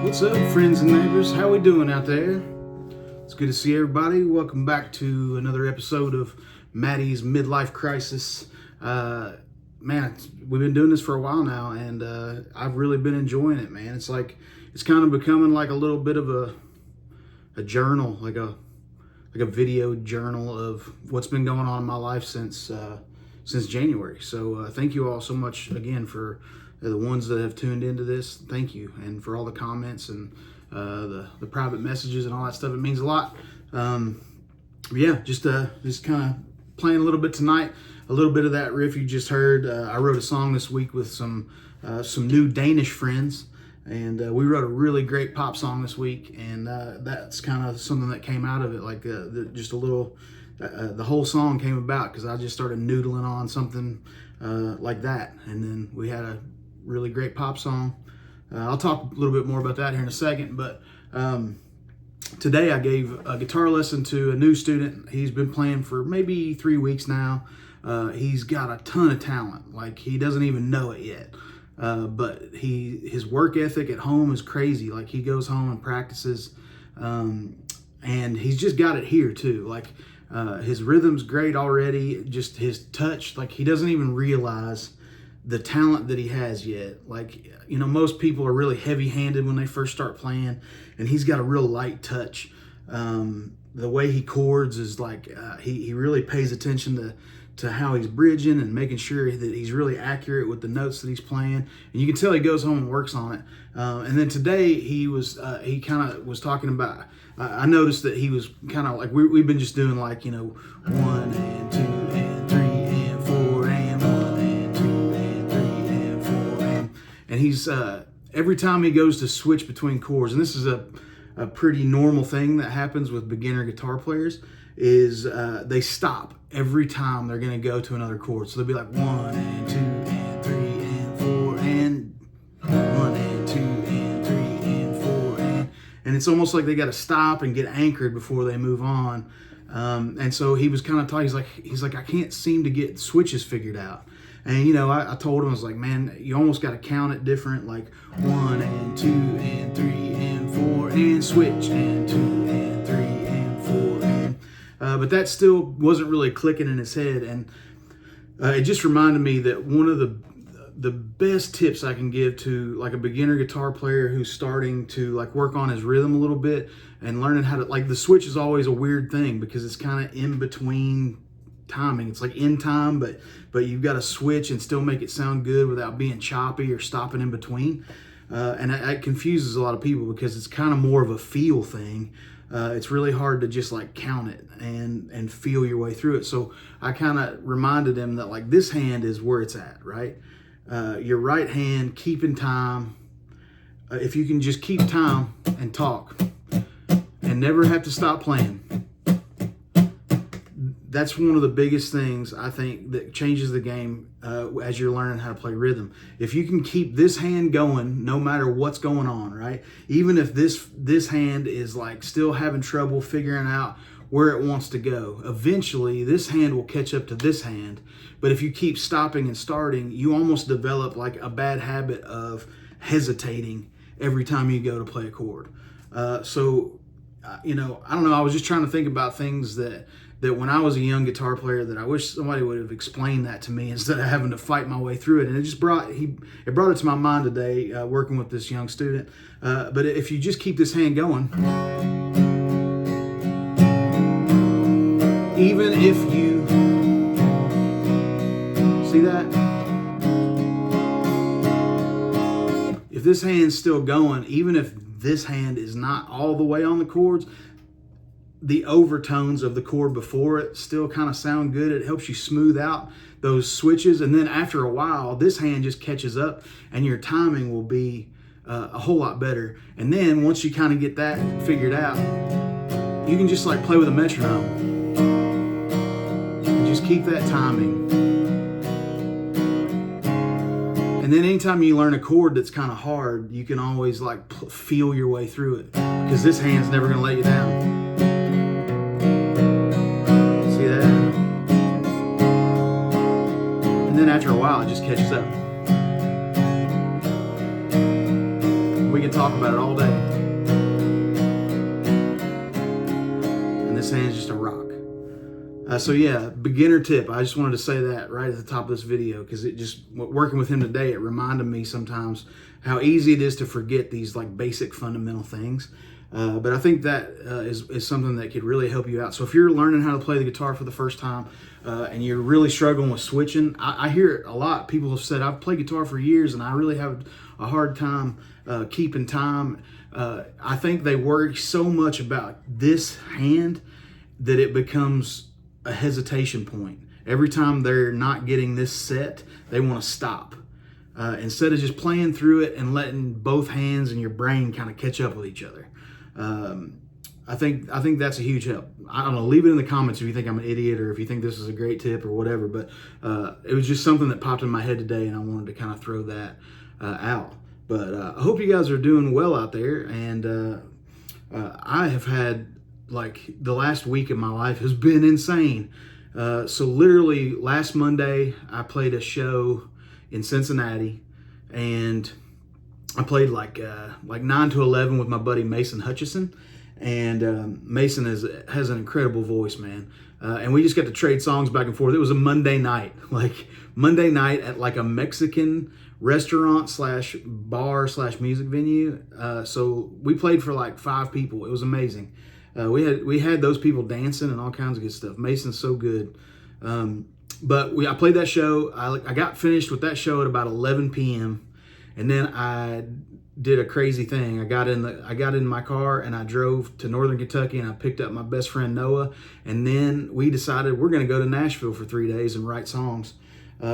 What's up, friends and neighbors? How we doing out there? It's good to see everybody. Welcome back to another episode of Matty's Midlife Crisis. Man, we've been doing this for a while now, and I've really been enjoying it, man. It's kind of becoming like a little bit of a journal, like a video journal of what's been going on in my life since January. So thank you all so much again for the ones that have tuned into this. Thank you, and for all the comments and the private messages and all that stuff. It means a lot. Yeah, just kind of playing a little bit tonight. A little bit of that riff you just heard. I wrote a song this week with some new Danish friends, and we wrote a really great pop song this week. And that's kind of something that came out of it, like just a little. The whole song came about because I just started noodling on something like that, and then we had a really great pop song. I'll talk a little bit more about that here in a second, but today I gave a guitar lesson to a new student. He's been playing for maybe 3 weeks now. He's got a ton of talent, like he doesn't even know it yet. But his work ethic at home is crazy. Like he goes home and practices, and he's just got it here too. Like his rhythm's great already. Just his touch, like he doesn't even realize the talent that he has yet. Like, you know, most people are really heavy-handed when they first start playing, and he's got a real light touch. The way he chords is like he really pays attention to how he's bridging and making sure that he's really accurate with the notes that he's playing. And you can tell he goes home and works on it. And then today he kind of was talking about, I noticed that he was kind of like, we've been just doing like, you know, 1 and 2 and 3 and 4 and 1 and 2 and 3 and 4 and he's every time he goes to switch between chords, and this is a pretty normal thing that happens with beginner guitar players, is they stop every time they're going to go to another chord. So they'll be like 1 and 2 and 3 and 4 and 1 and 2 and 3 and 4 and it's almost like they got to stop and get anchored before they move on. And so he was kind of talking. He's like I can't seem to get switches figured out. And you know, I told him, I was like, man, you almost got to count it different, like 1 and 2 and 3 and 4 and switch and 2 and 3 and 4 and. But that still wasn't really clicking in his head, and it just reminded me that one of the best tips I can give to like a beginner guitar player who's starting to like work on his rhythm a little bit and learning how to, like, the switch is always a weird thing because it's kind of in between timing. It's like in time, but you've got to switch and still make it sound good without being choppy or stopping in between. And that confuses a lot of people because it's kind of more of a feel thing. It's really hard to just like count it and feel your way through it. So I kind of reminded him that like this hand is where it's at, right? Your right hand keeping time. If you can just keep time and talk and never have to stop playing, that's one of the biggest things I think that changes the game as you're learning how to play rhythm. If you can keep this hand going no matter what's going on, right? Even if this hand is like still having trouble figuring out where it wants to go, eventually this hand will catch up to this hand. But if you keep stopping and starting, you almost develop like a bad habit of hesitating every time you go to play a chord. You know, I don't know, I was just trying to think about things that when I was a young guitar player that I wish somebody would have explained that to me instead of having to fight my way through it. And it just brought it to my mind today working with this young student. But if you just keep this hand going, even if you see that, if this hand's still going, even if this hand is not all the way on the chords, the overtones of the chord before it still kind of sound good. It helps you smooth out those switches. And then after a while, this hand just catches up and your timing will be a whole lot better. And then once you kind of get that figured out, you can just like play with a metronome and just keep that timing. And then anytime you learn a chord that's kind of hard, you can always like feel your way through it because this hand's never going to let you down. And then after a while, it just catches up. We can talk about it all day. And this hand's just a rock. So yeah, beginner tip. I just wanted to say that right at the top of this video, because it just, working with him today, it reminded me sometimes how easy it is to forget these like basic fundamental things. But I think that is something that could really help you out. So if you're learning how to play the guitar for the first time and you're really struggling with switching, I hear it a lot. People have said, I've played guitar for years and I really have a hard time keeping time. I think they worry so much about this hand that it becomes a hesitation point. Every time they're not getting this set, they want to stop. Instead of just playing through it and letting both hands and your brain kind of catch up with each other. I think that's a huge help. I don't know, leave it in the comments if you think I'm an idiot or if you think this is a great tip or whatever, but it was just something that popped in my head today and I wanted to kind of throw that out. But I hope you guys are doing well out there, and I have had, like, the last week of my life has been insane. So literally last Monday I played a show in Cincinnati, and I played like 9 to 11 with my buddy Mason Hutchison, and Mason has an incredible voice, man. And we just got to trade songs back and forth. It was a Monday night at like a Mexican restaurant / bar / music venue. So we played for like 5 people. It was amazing. We had those people dancing and all kinds of good stuff. Mason's so good. But I played that show. I got finished with that show at about 11 p.m. And then I did a crazy thing. I got in my car and I drove to Northern Kentucky and I picked up my best friend Noah. And then we decided we're going to go to Nashville for 3 days and write songs.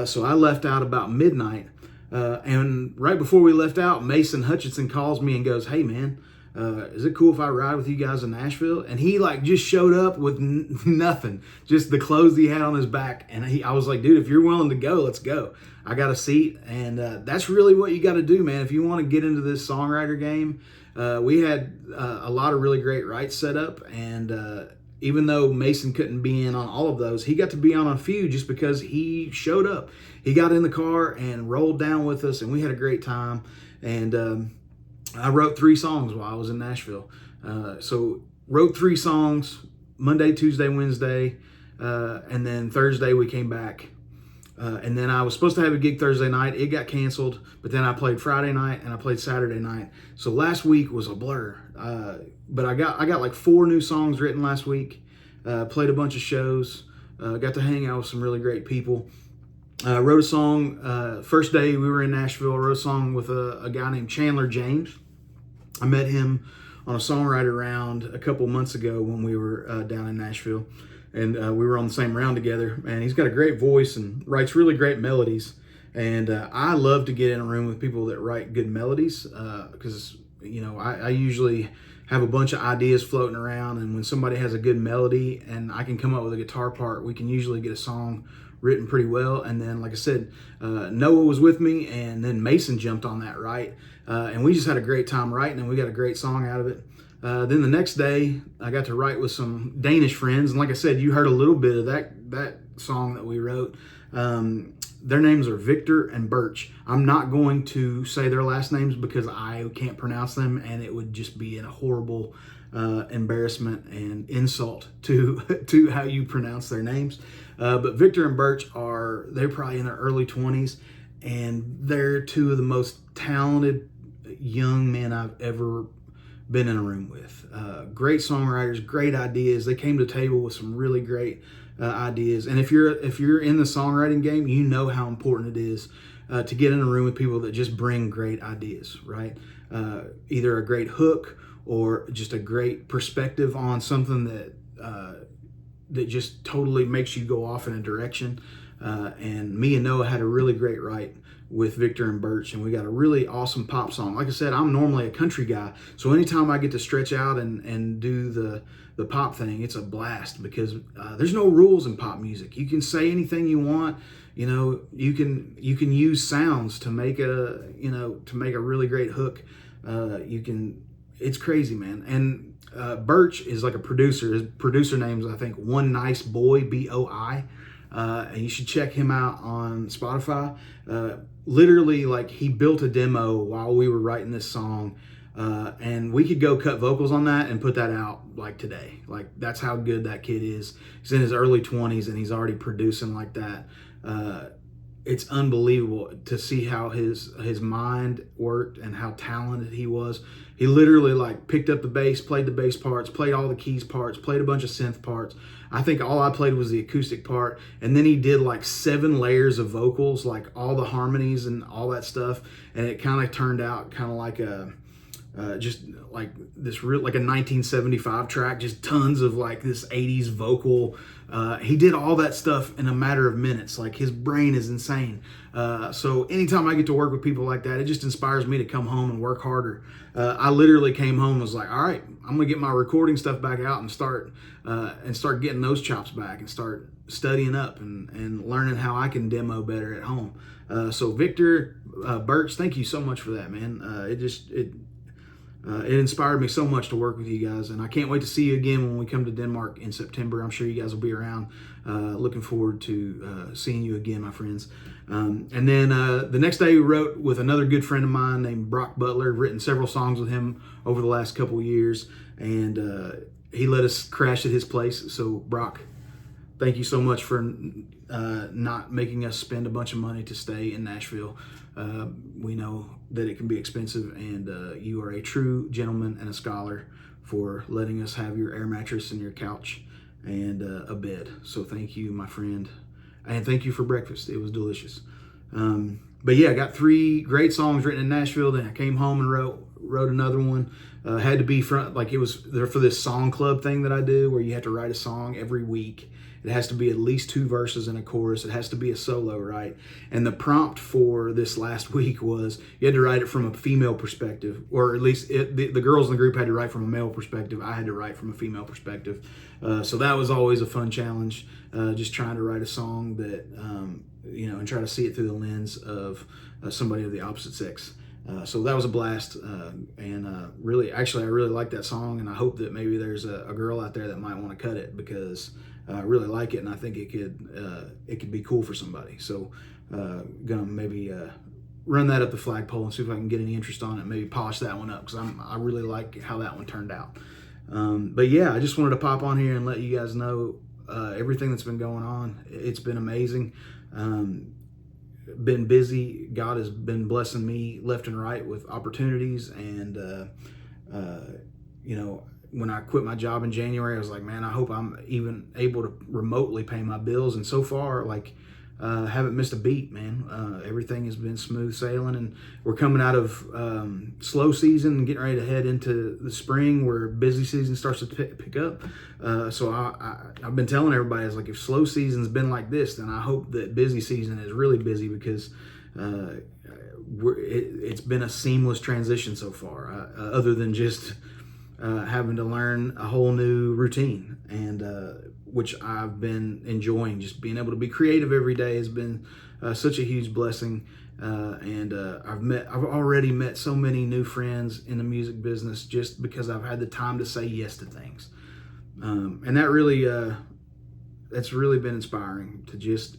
So I left out about midnight. And right before we left out, Mason Hutchison calls me and goes, "Hey man, is it cool if I ride with you guys in Nashville?" And he like just showed up with nothing, just the clothes he had on his back. And I was like, "Dude, if you're willing to go, let's go. I got a seat." And that's really what you got to do, man. If you want to get into this songwriter game, we had a lot of really great writes set up. And even though Mason couldn't be in on all of those, he got to be on a few just because he showed up. He got in the car and rolled down with us, and we had a great time. And I wrote 3 songs while I was in Nashville. So wrote 3 songs, Monday, Tuesday, Wednesday, and then Thursday we came back. And then I was supposed to have a gig Thursday night. It got canceled, but then I played Friday night and I played Saturday night. So last week was a blur. But I got like 4 new songs written last week. Played a bunch of shows. Got to hang out with some really great people. Wrote a song, first day we were in Nashville, I wrote a song with a guy named Chandler James. I met him on a songwriter round a couple months ago when we were down in Nashville. And we were on the same round together. And he's got a great voice and writes really great melodies. And I love to get in a room with people that write good melodies because, you know, I usually have a bunch of ideas floating around. And when somebody has a good melody and I can come up with a guitar part, we can usually get a song written pretty well. And then, like I said, Noah was with me, and then Mason jumped on that, right? And we just had a great time writing, and we got a great song out of it. Then the next day, I got to write with some Danish friends, and like I said, you heard a little bit of that song that we wrote. Their names are Victor and Birch. I'm not going to say their last names because I can't pronounce them, and it would just be a horrible embarrassment and insult to how you pronounce their names. But Victor and Birch they're probably in their early 20s, and they're 2 of the most talented young men I've ever been in a room with. Great songwriters, great ideas. They came to the table with some really great ideas. And if you're in the songwriting game, you know how important it is to get in a room with people that just bring great ideas, right? Either a great hook or just a great perspective on something that just totally makes you go off in a direction. And me and Noah had a really great write with Victor and Birch, and we got a really awesome pop song. Like I said, I'm normally a country guy, so anytime I get to stretch out and do the pop thing, it's a blast because there's no rules in pop music. You can say anything you want. You know, you can use sounds to make a really great hook. It's crazy, man. And Birch is like a producer. His producer name is, I think, One Nice Boy, BOI. And you should check him out on Spotify. Literally, like, he built a demo while we were writing this song And we could go cut vocals on that and put that out like today. Like, that's how good that kid is. He's in his early 20s and he's already producing like that. It's unbelievable to see how his mind worked and how talented he was. He literally like picked up the bass, played the bass parts, played all the keys parts, played a bunch of synth parts. I think all I played was the acoustic part, and then he did like 7 layers of vocals, like all the harmonies and all that stuff, and it kind of turned out kind of like a just like this real, like a 1975 track, just tons of like this 80s vocal. He did all that stuff in a matter of minutes. Like, his brain is insane. So anytime I get to work with people like that, it just inspires me to come home and work harder. I literally came home and was like, all right, I'm gonna get my recording stuff back out and start getting those chops back and start studying up and learning how I can demo better at home. So Victor Birch, thank you so much for that, man. It inspired me so much to work with you guys, and I can't wait to see you again when we come to Denmark in September. I'm sure you guys will be around. Looking forward to seeing you again, my friends. And then the next day we wrote with another good friend of mine named Brock Butler. I've written several songs with him over the last couple of years, and he let us crash at his place. So Brock, thank you so much for not making us spend a bunch of money to stay in Nashville. We know that it can be expensive, and you are a true gentleman and a scholar for letting us have your air mattress and your couch and a bed. So thank you, my friend. And thank you for breakfast. It was delicious. But yeah, I got 3 great songs written in Nashville. Then I came home and wrote another one. Had to be like it was there for this song club thing that I do, where you have to write a song every week. It has to be at least 2 verses and a chorus. It has to be a solo, right? And the prompt for this last week was you had to write it from a female perspective, or at least the girls in the group had to write from a male perspective. I had to write from a female perspective. So that was always a fun challenge, just trying to write a song that, and try to see it through the lens of somebody of the opposite sex. So that was a blast, and really, actually, I really like that song, and I hope that maybe there's a girl out there that might want to cut it, because I really like it, and I think it could be cool for somebody. So gonna maybe run that up the flagpole and see if I can get any interest on it, maybe polish that one up, because I really like how that one turned out. But yeah, I just wanted to pop on here and let you guys know everything that's been going on. It's been amazing. Been busy. God has been blessing me left and right with opportunities, and when I quit my job in January, I was like, man, I hope I'm even able to remotely pay my bills. And so far, like, haven't missed a beat, man. Everything has been smooth sailing, and we're coming out of slow season and getting ready to head into the spring, where busy season starts to pick up. So I've been telling everybody, it's like, if slow season's been like this, then I hope that busy season is really busy, because it's been a seamless transition so far, other than just having to learn a whole new routine, and which I've been enjoying. Just being able to be creative every day has been such a huge blessing, and I've already met so many new friends in the music business just because I've had the time to say yes to things, and that really that's really been inspiring, to just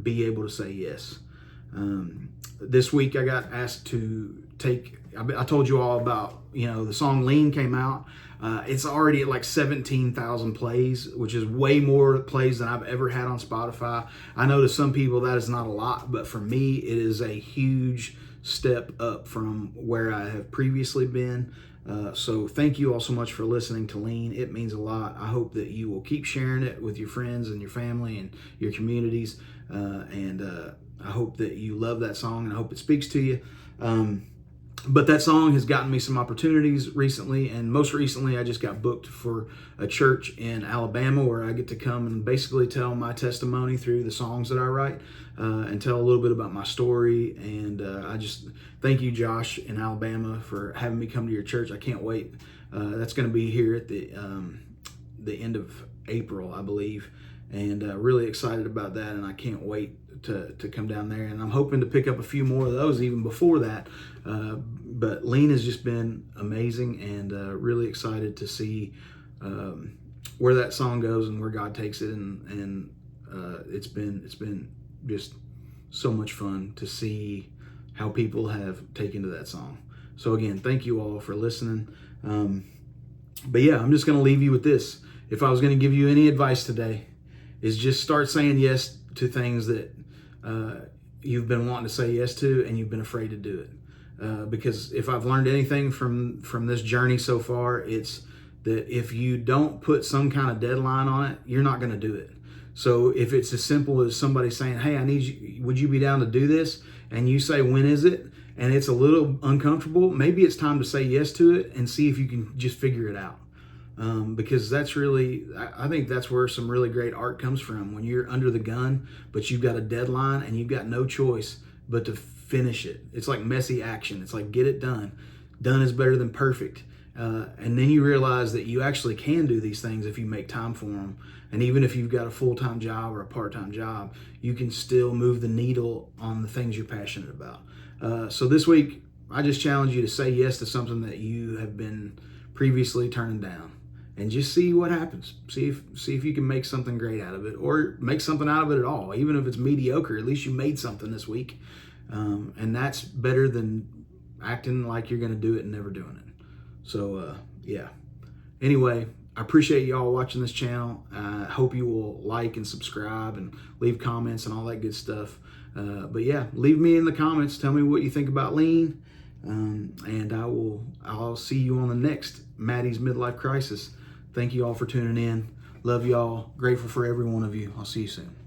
be able to say yes. This week I got asked to take, I told you all about, the song Lean came out. It's already at like 17,000 plays, which is way more plays than I've ever had on Spotify. I know to some people that is not a lot, but for me, it is a huge step up from where I have previously been. So thank you all so much for listening to Lean. It means a lot. I hope that you will keep sharing it with your friends and your family and your communities. And I hope that you love that song, and I hope it speaks to you. But that song has gotten me some opportunities recently, and most recently I just got booked for a church in Alabama, where I get to come and basically tell my testimony through the songs that I write, and tell a little bit about my story. And I just thank you, Josh, in Alabama, for having me come to your church. I can't wait. That's going to be here at the end of April, I believe, and really excited about that, and I can't wait to come down there, and I'm hoping to pick up a few more of those even before that. But Lean has just been amazing, and really excited to see where that song goes and where God takes it, and it's been just so much fun to see how people have taken to that song. So again, thank you all for listening. But yeah, I'm just going to leave you with this. If I was going to give you any advice today, is just start saying yes to things that you've been wanting to say yes to and you've been afraid to do it. Because if I've learned anything from this journey so far, it's that if you don't put some kind of deadline on it, you're not going to do it. So if it's as simple as somebody saying, hey, I need you, would you be down to do this? And you say, when is it? And it's a little uncomfortable, maybe it's time to say yes to it and see if you can just figure it out. Because that's really, I think that's where some really great art comes from. When you're under the gun, but you've got a deadline and you've got no choice but to finish it. It's like messy action. It's like, get it done. Done is better than perfect. And then you realize that you actually can do these things if you make time for them. And even if you've got a full-time job or a part-time job, you can still move the needle on the things you're passionate about. So this week, I just challenge you to say yes to something that you have been previously turning down, and just see what happens. See if you can make something great out of it, or make something out of it at all. Even if it's mediocre, at least you made something this week. And that's better than acting like you're going to do it and never doing it. So, yeah. Anyway, I appreciate y'all watching this channel. I hope you will like and subscribe and leave comments and all that good stuff. But yeah, leave me in the comments. Tell me what you think about lean. And I'll see you on the next Matty's Midlife Crisis. Thank you all for tuning in. Love y'all. Grateful for every one of you. I'll see you soon.